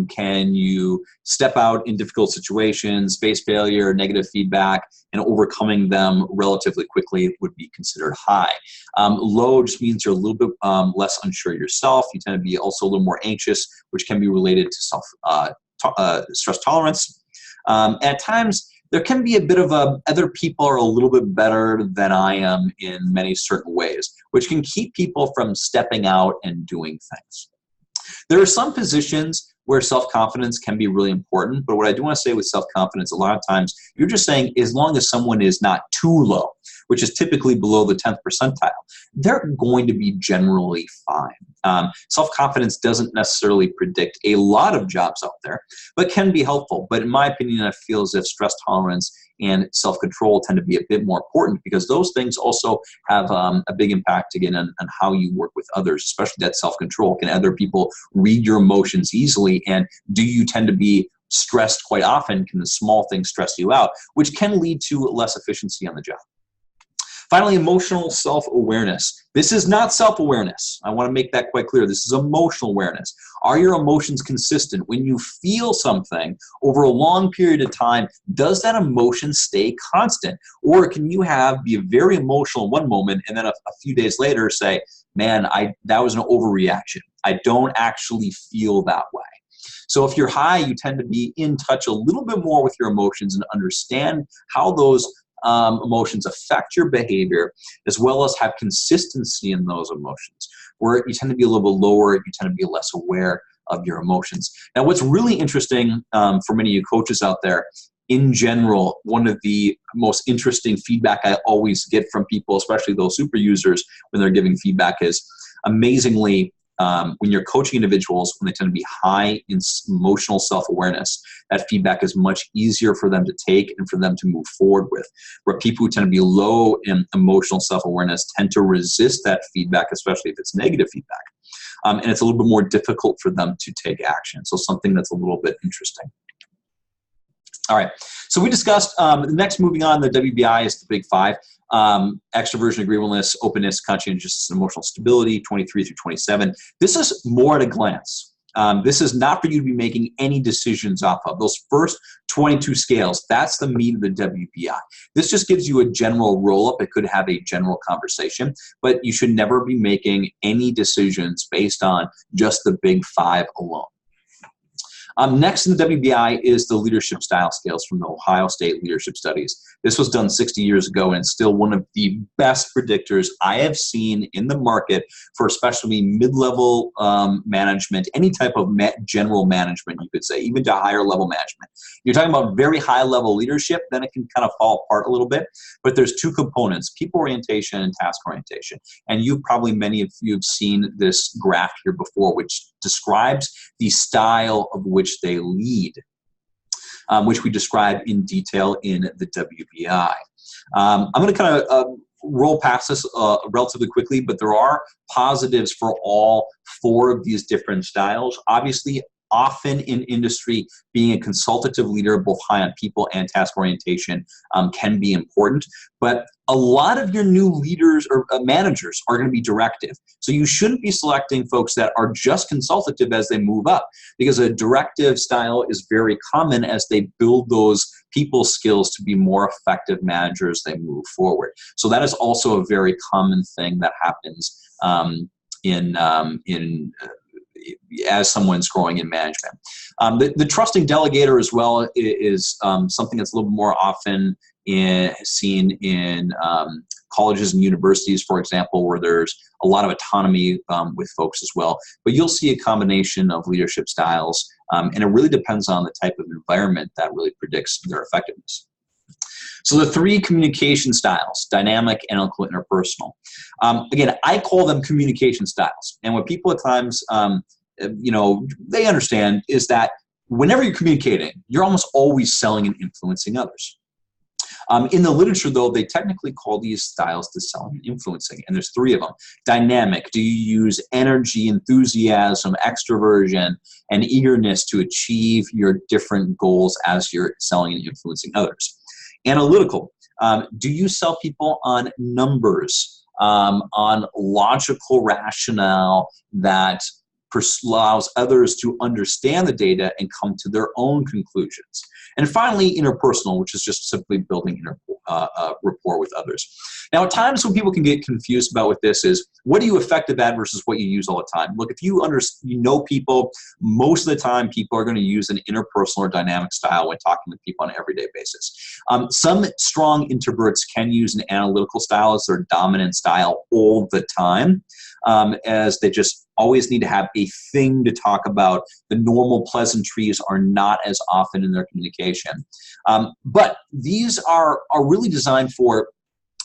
Can you step out in difficult situations, face failure, negative feedback, and overcoming them relatively quickly would be considered high. Low just means you're a little bit less unsure yourself. You tend to be also a little more anxious, which can be related to stress tolerance. At times, there can be a bit of other people are a little bit better than I am in many certain ways, which can keep people from stepping out and doing things. There are some positions where self-confidence can be really important, but what I do want to say with self-confidence, a lot of times, you're just saying as long as someone is not too low, which is typically below the 10th percentile, they're going to be generally fine. Self-confidence doesn't necessarily predict a lot of jobs out there, but can be helpful. But in my opinion, I feel as if stress tolerance and self-control tend to be a bit more important because those things also have a big impact, again, on how you work with others, especially that self-control. Can other people read your emotions easily? And do you tend to be stressed quite often? Can the small things stress you out, which can lead to less efficiency on the job? Finally, emotional self-awareness. This is not self-awareness. I want to make that quite clear. This is emotional awareness. Are your emotions consistent? When you feel something over a long period of time, does that emotion stay constant? Or can you be very emotional in one moment and then a few days later say, man, that was an overreaction. I don't actually feel that way. So if you're high, you tend to be in touch a little bit more with your emotions and understand how those emotions affect your behavior, as well as have consistency in those emotions. Where you tend to be a little bit lower, you tend to be less aware of your emotions. Now, what's really interesting for many of you coaches out there, in general, one of the most interesting feedback I always get from people, especially those super users, when they're giving feedback is, amazingly, when you're coaching individuals, when they tend to be high in emotional self-awareness, that feedback is much easier for them to take and for them to move forward with. Where people who tend to be low in emotional self-awareness tend to resist that feedback, especially if it's negative feedback. And it's a little bit more difficult for them to take action. So something that's a little bit interesting. All right, so we discussed, next moving on, the WBI is the big five. Extroversion, agreeableness, openness, conscientiousness, and emotional stability, 23 through 27. This is more at a glance. This is not for you to be making any decisions off of. Those first 22 scales, that's the meat of the WBI. This just gives you a general roll-up. It could have a general conversation, but you should never be making any decisions based on just the big five alone. Next in the WBI is the leadership style scales from the Ohio State Leadership Studies. This was done 60 years ago and it's still one of the best predictors I have seen in the market for especially mid-level management, any type of general management, you could say, even to higher level management. You're talking about very high level leadership, then it can kind of fall apart a little bit, but there's two components, people orientation and task orientation. And many of you have seen this graph here before, which describes the style of which they lead, which we describe in detail in the WBI. I'm going to kind of roll past this relatively quickly, but there are positives for all four of these different styles. Obviously, often in industry, being a consultative leader, both high on people and task orientation, can be important. But a lot of your new leaders or managers are going to be directive. So you shouldn't be selecting folks that are just consultative as they move up, because a directive style is very common as they build those people skills to be more effective managers as they move forward. So that is also a very common thing that happens as someone's growing in management. The trusting delegator as well is something that's a little more often seen in colleges and universities, for example, where there's a lot of autonomy with folks as well. But you'll see a combination of leadership styles, and it really depends on the type of environment that really predicts their effectiveness. So the three communication styles: dynamic, analytical, interpersonal. Again, I call them communication styles. And what people at times, they understand is that whenever you're communicating, you're almost always selling and influencing others. In the literature, though, they technically call these styles to selling and influencing, and there's three of them. Dynamic: do you use energy, enthusiasm, extroversion, and eagerness to achieve your different goals as you're selling and influencing others? Analytical: do you sell people on numbers, on logical rationale that allows others to understand the data and come to their own conclusions? And finally, interpersonal, which is just simply building rapport with others. Now, at times when people can get confused about what this is, what are you effective at versus what you use all the time? Look, if you know people, most of the time people are going to use an interpersonal or dynamic style when talking to people on an everyday basis. Some strong introverts can use an analytical style as their dominant style all the time, as they just always need to have a thing to talk about. The normal pleasantries are not as often in their communication. But these are really designed for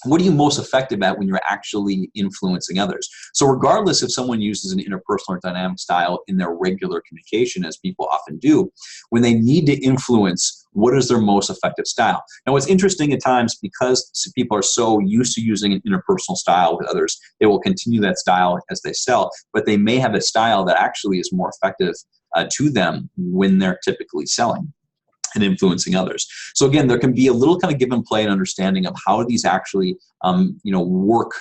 what are you most effective at when you're actually influencing others. So regardless if someone uses an interpersonal or dynamic style in their regular communication, as people often do, when they need to influence, what is their most effective style? Now, what's interesting at times, because people are so used to using an interpersonal style with others, they will continue that style as they sell, but they may have a style that actually is more effective to them when they're typically selling and influencing others. So again, there can be a little kind of give and play and understanding of how these actually work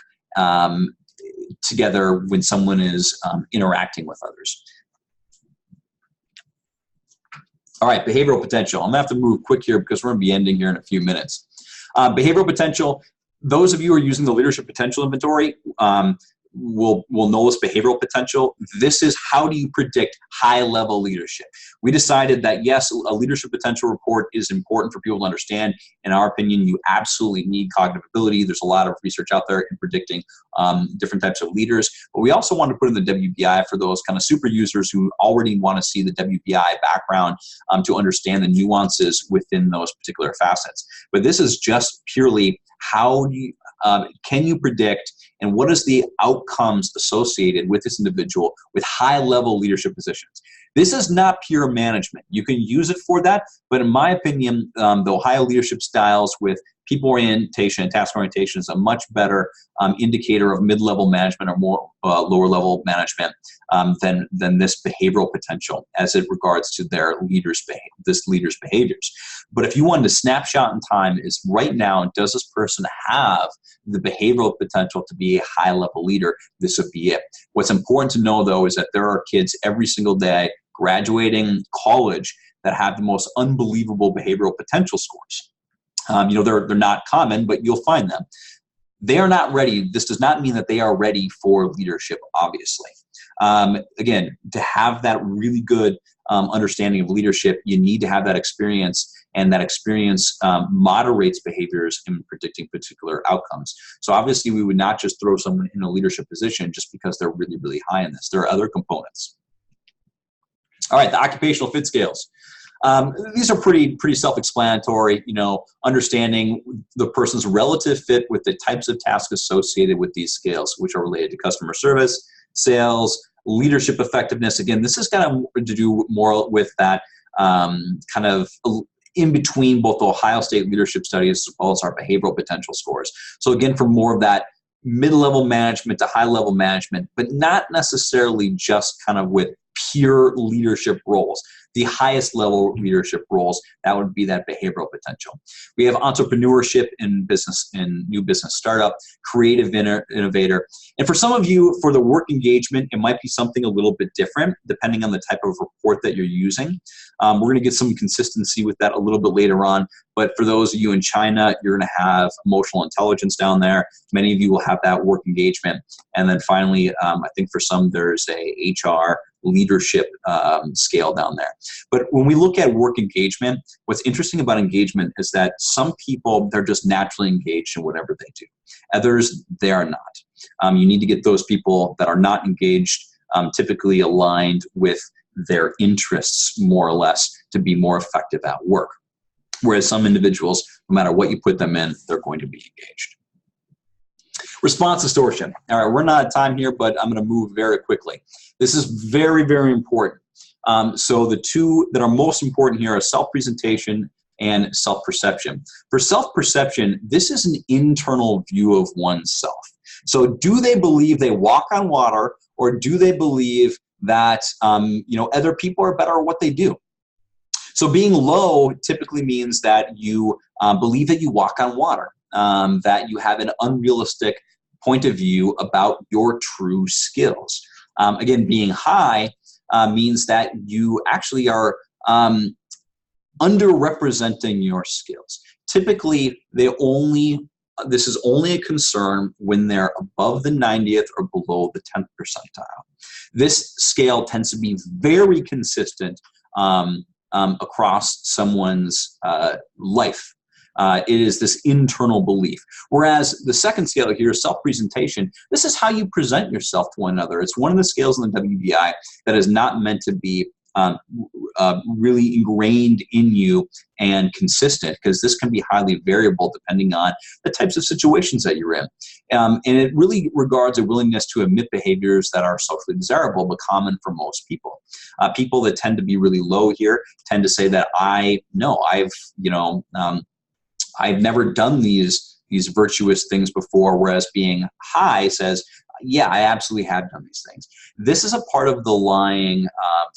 together when someone is interacting with others. All right, behavioral potential. I'm gonna have to move quick here because we're gonna be ending here in a few minutes. Behavioral potential, those of you who are using the leadership potential inventory will know this behavioral potential. This is how do you predict high-level leadership. We decided that, yes, a leadership potential report is important for people to understand. In our opinion, you absolutely need cognitive ability. There's a lot of research out there in predicting different types of leaders. But we also want to put in the WBI for those kind of super users who already want to see the WBI background to understand the nuances within those particular facets. But this is just purely how do you, can you predict and what is the outcomes associated with this individual with high-level leadership positions. This is not pure management. You can use it for that, but in my opinion, the Ohio leadership styles with people orientation and task orientation is a much better indicator of mid-level management or more lower-level management than this behavioral potential as it regards to their leaders' behaviors. But if you wanted a snapshot in time, is right now, does this person have the behavioral potential to be a high-level leader? This would be it. What's important to know, though, is that there are kids every single day graduating college that have the most unbelievable behavioral potential scores. They're not common, but you'll find them. They are not ready. This does not mean that they are ready for leadership, obviously. Again, to have that really good understanding of leadership, you need to have that experience, and that experience moderates behaviors in predicting particular outcomes. So obviously, we would not just throw someone in a leadership position just because they're really, really high in this. There are other components. All right, the occupational fit scales. These are pretty self-explanatory, understanding the person's relative fit with the types of tasks associated with these scales, which are related to customer service, sales, leadership effectiveness. Again, this is kind of to do more with that kind of in between both the Ohio State leadership studies as well as our behavioral potential scores. So again, for more of that mid-level management to high-level management, but not necessarily just kind of with pure leadership roles. The highest level leadership roles, that would be that behavioral potential. We have entrepreneurship in business, in new business startup, creative innovator. And for some of you, for the work engagement, it might be something a little bit different depending on the type of report that you're using. We're going to get some consistency with that a little bit later on. But for those of you in China, you're going to have emotional intelligence down there. Many of you will have that work engagement. And then finally, I think for some, there's a HR leadership scale down there. But when we look at work engagement, what's interesting about engagement is that some people, they're just naturally engaged in whatever they do. Others, they are not. You need to get those people that are not engaged, typically aligned with their interests more or less, to be more effective at work. Whereas some individuals, no matter what you put them in, they're going to be engaged. Response distortion. All right, we're not out of time here, but I'm going to move very quickly. This is very, very important. So the two that are most important here are self-presentation and self-perception. For self-perception, this is an internal view of oneself. So do they believe they walk on water, or do they believe that other people are better at what they do? So being low typically means that you believe that you walk on water, that you have an unrealistic point of view about your true skills. Again, being high means that you actually are underrepresenting your skills. Typically, this is only a concern when they're above the 90th or below the 10th percentile. This scale tends to be very consistent across someone's life. It is this internal belief. Whereas the second scale here, self-presentation, this is how you present yourself to one another. It's one of the scales in the WBI that is not meant to be really ingrained in you and consistent, because this can be highly variable depending on the types of situations that you're in. And it really regards a willingness to admit behaviors that are socially desirable but common for most people. People that tend to be really low here tend to say that I've never done these virtuous things before, whereas being high says, yeah, I absolutely have done these things. This is a part of the lying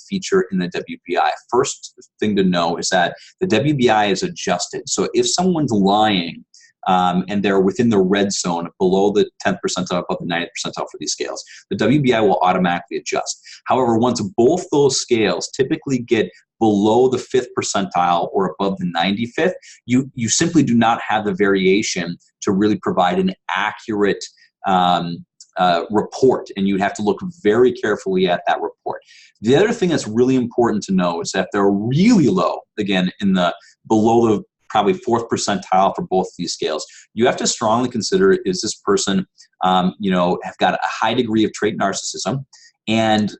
feature in the WBI. First thing to know is that the WBI is adjusted. So if someone's lying and they're within the red zone, below the 10th percentile, above the 90th percentile for these scales, the WBI will automatically adjust. However, once both those scales typically get below the 5th percentile or above the 95th, you simply do not have the variation to really provide an accurate report, and you'd have to look very carefully at that report. The other thing that's really important to know is that they're really low, again, in the below the probably 4th percentile for both these scales. You have to strongly consider, is this person, have got a high degree of trait narcissism, and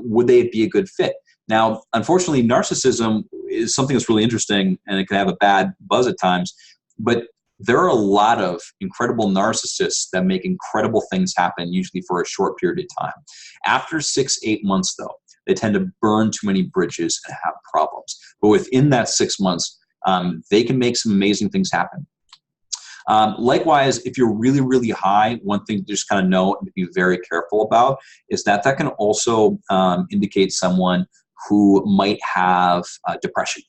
would they be a good fit? Now, unfortunately, narcissism is something that's really interesting, and it can have a bad buzz at times, but there are a lot of incredible narcissists that make incredible things happen, usually for a short period of time. After 6-8 months, though, they tend to burn too many bridges and have problems. But within that 6 months, they can make some amazing things happen. Likewise, if you're really, really high, one thing to just kind of know and to be very careful about is that can also indicate someone who might have depression.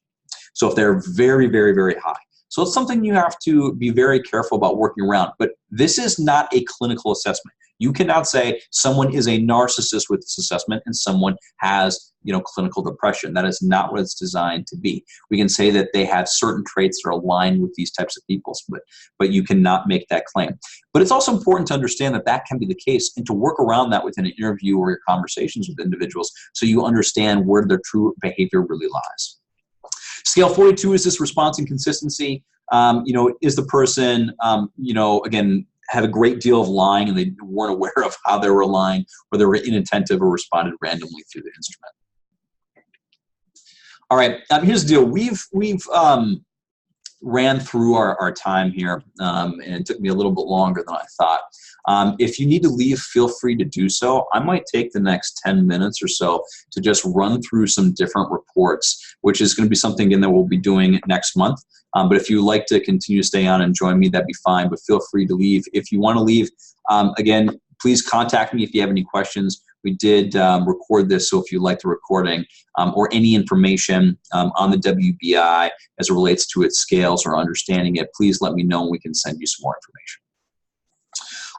So if they're very, very, very high. So it's something you have to be very careful about working around. But this is not a clinical assessment. You cannot say someone is a narcissist with this assessment and someone has, clinical depression. That is not what it's designed to be. We can say that they have certain traits that are aligned with these types of people, but you cannot make that claim. But it's also important to understand that can be the case and to work around that within an interview or your conversations with individuals so you understand where their true behavior really lies. Scale 42 is this response and consistency. Is the person, again, had a great deal of lying and they weren't aware of how they were lying, or they were inattentive or responded randomly through the instrument. All right, here's the deal. We've ran through our time here, and it took me a little bit longer than I thought. If you need to leave, feel free to do so. I might take the next 10 minutes or so to just run through some different reports, which is going to be something again that we'll be doing next month. But if you'd like to continue to stay on and join me, that'd be fine, but feel free to leave. If you want to leave, again, please contact me if you have any questions. We did record this, so if you'd like the recording or any information on the WBI as it relates to its scales or understanding it, please let me know and we can send you some more information.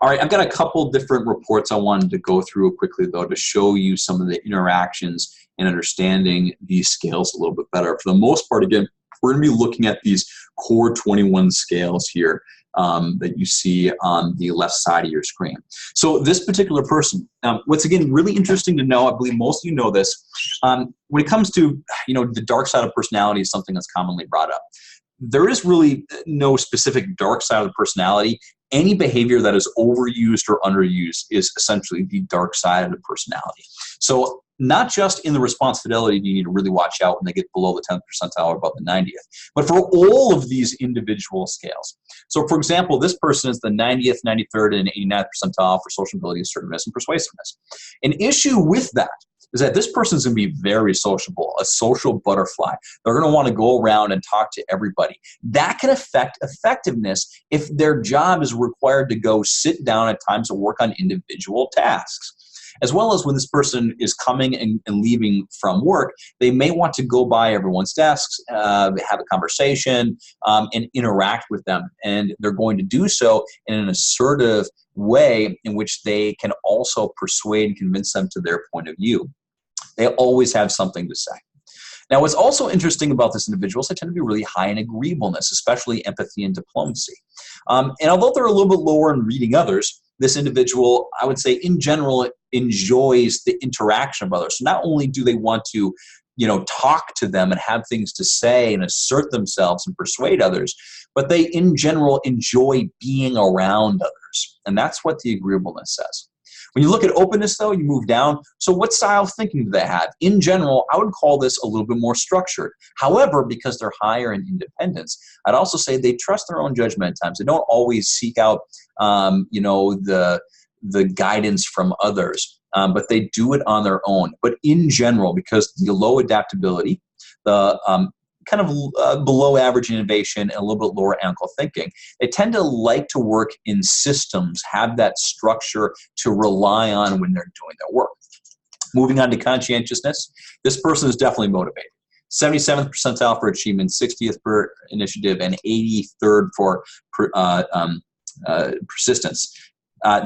All right, I've got a couple different reports I wanted to go through quickly, though, to show you some of the interactions and understanding these scales a little bit better. For the most part, again, we're going to be looking at these core 21 scales here that you see on the left side of your screen. So this particular person, what's again really interesting to know, I believe most of you know this, when it comes to the dark side of personality is something that's commonly brought up. There is really no specific dark side of the personality. Any behavior that is overused or underused is essentially the dark side of the personality. So not just in the responsibility you need to really watch out when they get below the 10th percentile or above the 90th, but for all of these individual scales. So for example, this person is the 90th, 93rd, and 89th percentile for social ability, assertiveness, and persuasiveness. An issue with that is that this person's going to be very sociable, a social butterfly. They're going to want to go around and talk to everybody. That can affect effectiveness if their job is required to go sit down at times to work on individual tasks. As well as when this person is coming and leaving from work, they may want to go by everyone's desks, have a conversation, and interact with them. And they're going to do so in an assertive way in which they can also persuade and convince them to their point of view. They always have something to say. Now, what's also interesting about this individual is they tend to be really high in agreeableness, especially empathy and diplomacy. And although they're a little bit lower in reading others, this individual, I would say, in general, enjoys the interaction of others. So not only do they want to, talk to them and have things to say and assert themselves and persuade others, but they, in general, enjoy being around others. And that's what the agreeableness says. When you look at openness, though, you move down. So what style of thinking do they have? In general, I would call this a little bit more structured. However, because they're higher in independence, I'd also say they trust their own judgment at times. They don't always seek out, the guidance from others, but they do it on their own. But in general, because the low adaptability, the kind of below average innovation and a little bit lower analytical thinking, they tend to like to work in systems, have that structure to rely on when they're doing their work. Moving on to conscientiousness, this person is definitely motivated. 77th percentile for achievement, 60th for initiative, and 83rd for persistence.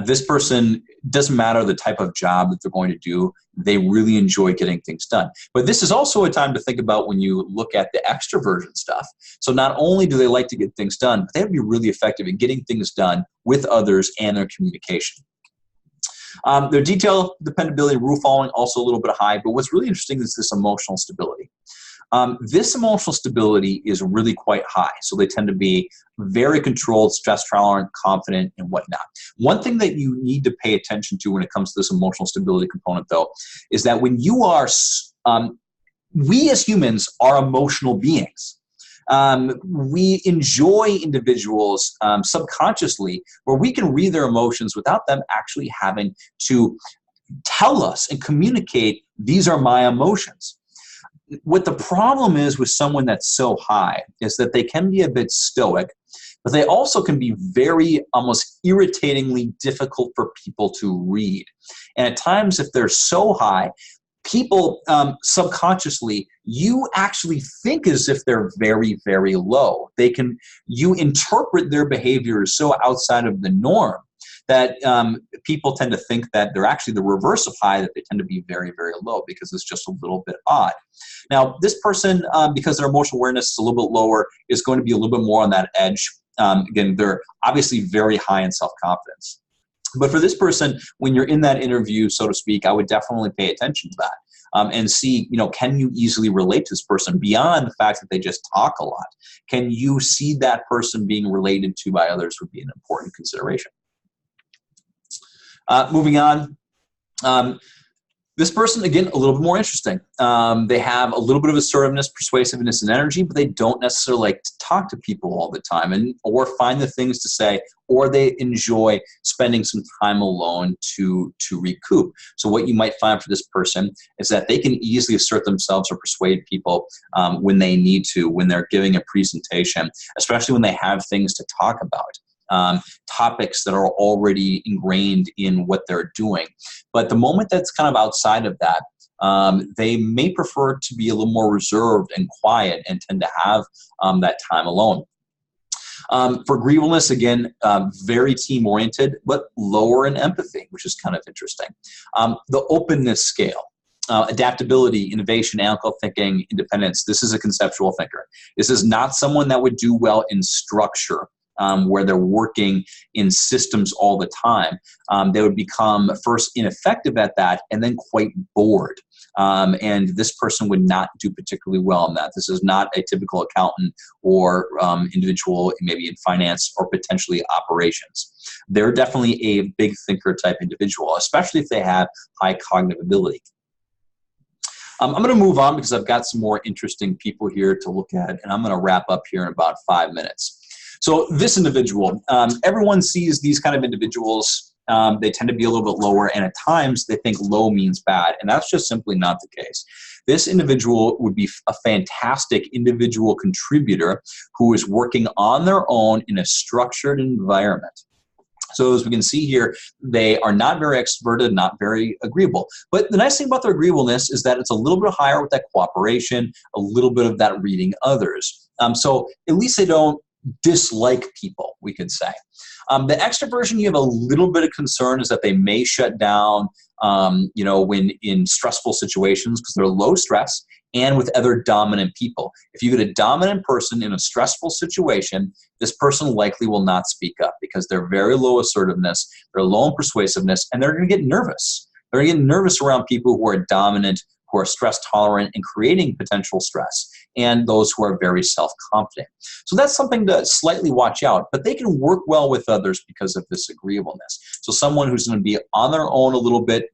This person, doesn't matter the type of job that they're going to do, they really enjoy getting things done. But this is also a time to think about when you look at the extroversion stuff. So not only do they like to get things done, but they have to be really effective in getting things done with others and their communication. Their detail, dependability, rule following, also a little bit high. But what's really interesting is this emotional stability. This emotional stability is really quite high. So they tend to be very controlled, stress tolerant, confident, and whatnot. One thing that you need to pay attention to when it comes to this emotional stability component, though, is that when you are, we as humans are emotional beings. We enjoy individuals subconsciously where we can read their emotions without them actually having to tell us and communicate, these are my emotions. What the problem is with someone that's so high is that they can be a bit stoic, but they also can be very almost irritatingly difficult for people to read. And at times, if they're so high, people subconsciously, you actually think as if they're very, very low. You interpret their behavior as so outside of the norm that people tend to think that they're actually the reverse of high, that they tend to be very, very low because it's just a little bit odd. Now, this person, because their emotional awareness is a little bit lower, is going to be a little bit more on that edge. Again, they're obviously very high in self-confidence. But for this person, when you're in that interview, so to speak, I would definitely pay attention to that. And see, can you easily relate to this person beyond the fact that they just talk a lot? Can you see that person being related to by others would be an important consideration. Moving on, this person, again, a little bit more interesting. They have a little bit of assertiveness, persuasiveness, and energy, but they don't necessarily like to talk to people all the time or find the things to say, or they enjoy spending some time alone to recoup. So what you might find for this person is that they can easily assert themselves or persuade people when they need to, when they're giving a presentation, especially when they have things to talk about. Topics that are already ingrained in what they're doing. But the moment that's kind of outside of that, they may prefer to be a little more reserved and quiet and tend to have that time alone. For agreeableness, again, very team-oriented, but lower in empathy, which is kind of interesting. The openness scale. Adaptability, innovation, analytical thinking, independence. This is a conceptual thinker. This is not someone that would do well in structure. Where they're working in systems all the time, they would become first ineffective at that and then quite bored. And this person would not do particularly well in that. This is not a typical accountant or individual maybe in finance or potentially operations. They're definitely a big thinker type individual, especially if they have high cognitive ability. I'm going to move on because I've got some more interesting people here to look at, and I'm going to wrap up here in about 5 minutes. So this individual, everyone sees these kind of individuals. They tend to be a little bit lower, and at times they think low means bad, and that's just simply not the case. This individual would be a fantastic individual contributor who is working on their own in a structured environment. So as we can see here, they are not very extroverted, not very agreeable. But the nice thing about their agreeableness is that it's a little bit higher with that cooperation, a little bit of that reading others. So at least they don't dislike people, we could say. The extroversion, you have a little bit of concern is that they may shut down, when in stressful situations because they're low stress and with other dominant people. If you get a dominant person in a stressful situation, this person likely will not speak up because they're very low assertiveness, they're low in persuasiveness, and they're going to get nervous. They're going to get nervous around people who are dominant, who are stress tolerant and creating potential stress, and those who are very self-confident. So that's something to slightly watch out, but they can work well with others because of this agreeableness. So someone who's going to be on their own a little bit,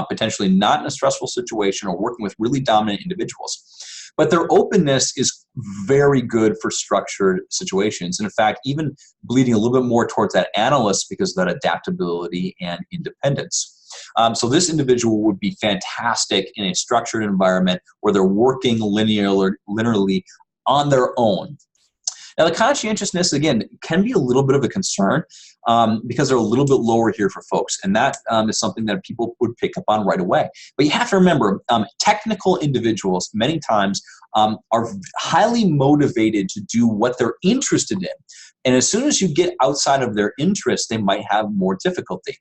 potentially not in a stressful situation or working with really dominant individuals. But their openness is very good for structured situations. And in fact, even bleeding a little bit more towards that analyst because of that adaptability and independence. So this individual would be fantastic in a structured environment where they're working linearly on their own. Now, the conscientiousness, again, can be a little bit of a concern because they're a little bit lower here for folks. And that is something that people would pick up on right away. But you have to remember, technical individuals many times are highly motivated to do what they're interested in. And as soon as you get outside of their interest, they might have more difficulty.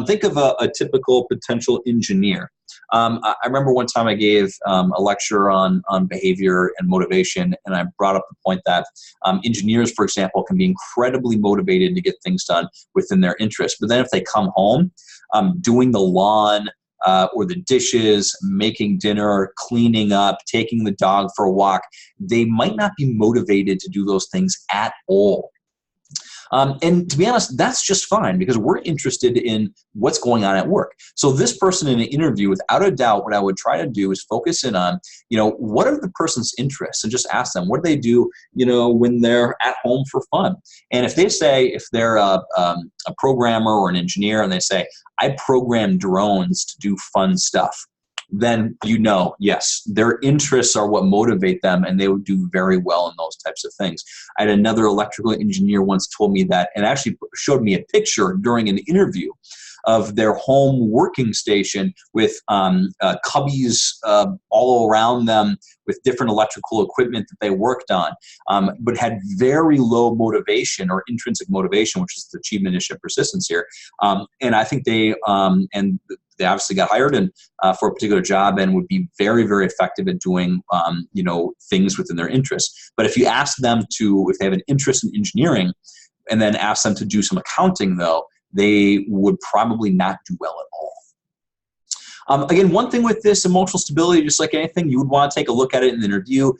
Think of a typical potential engineer. I remember one time I gave a lecture on behavior and motivation, and I brought up the point that engineers, for example, can be incredibly motivated to get things done within their interest. But then if they come home, doing the lawn, or the dishes, making dinner, cleaning up, taking the dog for a walk, they might not be motivated to do those things at all. And to be honest, that's just fine because we're interested in what's going on at work. So this person in an interview, without a doubt, what I would try to do is focus in on, what are the person's interests and just ask them, what do they do, when they're at home for fun? And if they say, if they're a programmer or an engineer and they say, I program drones to do fun stuff, then yes, their interests are what motivate them and they would do very well in those types of things. I had another electrical engineer once told me that, and actually showed me a picture during an interview of their home working station with cubbies all around them with different electrical equipment that they worked on, but had very low motivation or intrinsic motivation, which is the achievement, initiative, persistence here. And I think they obviously got hired for a particular job and would be very, very effective at doing, things within their interests. But if you ask them if they have an interest in engineering and then ask them to do some accounting, though, they would probably not do well at all. Again, one thing with this emotional stability, just like anything, you would want to take a look at it in the interview.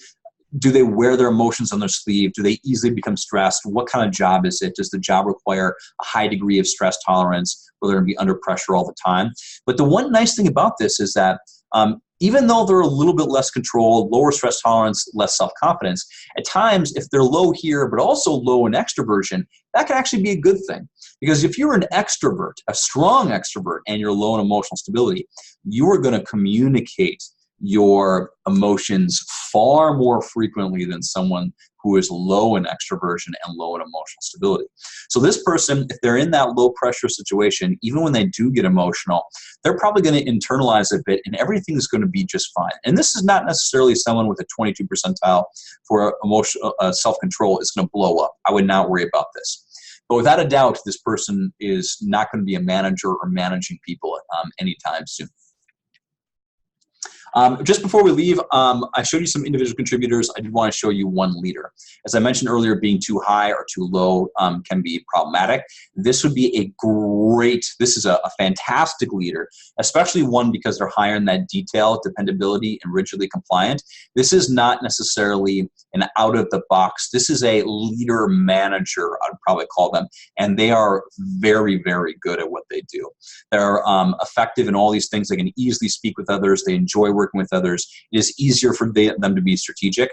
Do they wear their emotions on their sleeve? Do they easily become stressed? What kind of job is it? Does the job require a high degree of stress tolerance? Will they be under pressure all the time? But the one nice thing about this is that even though they're a little bit less controlled, lower stress tolerance, less self-confidence, at times if they're low here but also low in extroversion, that can actually be a good thing. Because if you're an extrovert, a strong extrovert, and you're low in emotional stability, you are going to communicate your emotions far more frequently than someone who is low in extroversion and low in emotional stability. So this person, if they're in that low pressure situation, even when they do get emotional, they're probably going to internalize a bit and everything is going to be just fine. And this is not necessarily someone with a 22 percentile for emotional self-control is going to blow up. I would not worry about this. But without a doubt, this person is not going to be a manager or managing people anytime soon. Just before we leave, I showed you some individual contributors. I did want to show you one leader. As I mentioned earlier, being too high or too low can be problematic. This would be this is a fantastic leader, especially one because they're higher in that detail, dependability, and rigidly compliant. This is not necessarily an out-of-the-box. This is a leader manager, I'd probably call them, and they are very, very good at what they do. They're effective in all these things. They can easily speak with others. They enjoy working working with others, it is easier for them to be strategic.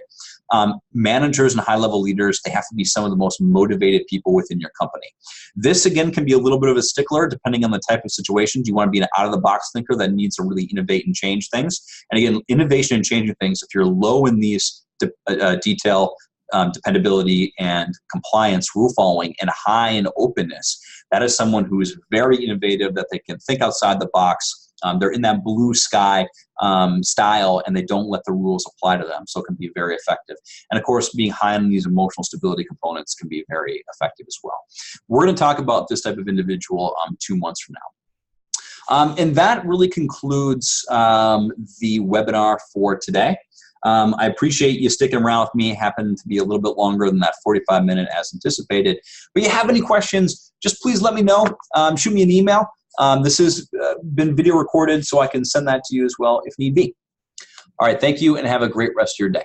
Managers and high-level leaders, they have to be some of the most motivated people within your company. This, again, can be a little bit of a stickler depending on the type of situation. Do you want to be an out-of-the-box thinker that needs to really innovate and change things? And again, innovation and changing things, if you're low in these detail, dependability, and compliance, rule following, and high in openness, that is someone who is very innovative, that they can think outside the box. They're in that blue sky style, and they don't let the rules apply to them, so it can be very effective. And of course, being high on these emotional stability components can be very effective as well. We're going to talk about this type of individual 2 months from now. And that really concludes the webinar for today. I appreciate you sticking around with me. It happened to be a little bit longer than that 45-minute as anticipated. But if you have any questions, just please let me know. Shoot me an email. This has been video recorded, so I can send that to you as well if need be. All right, thank you, and have a great rest of your day.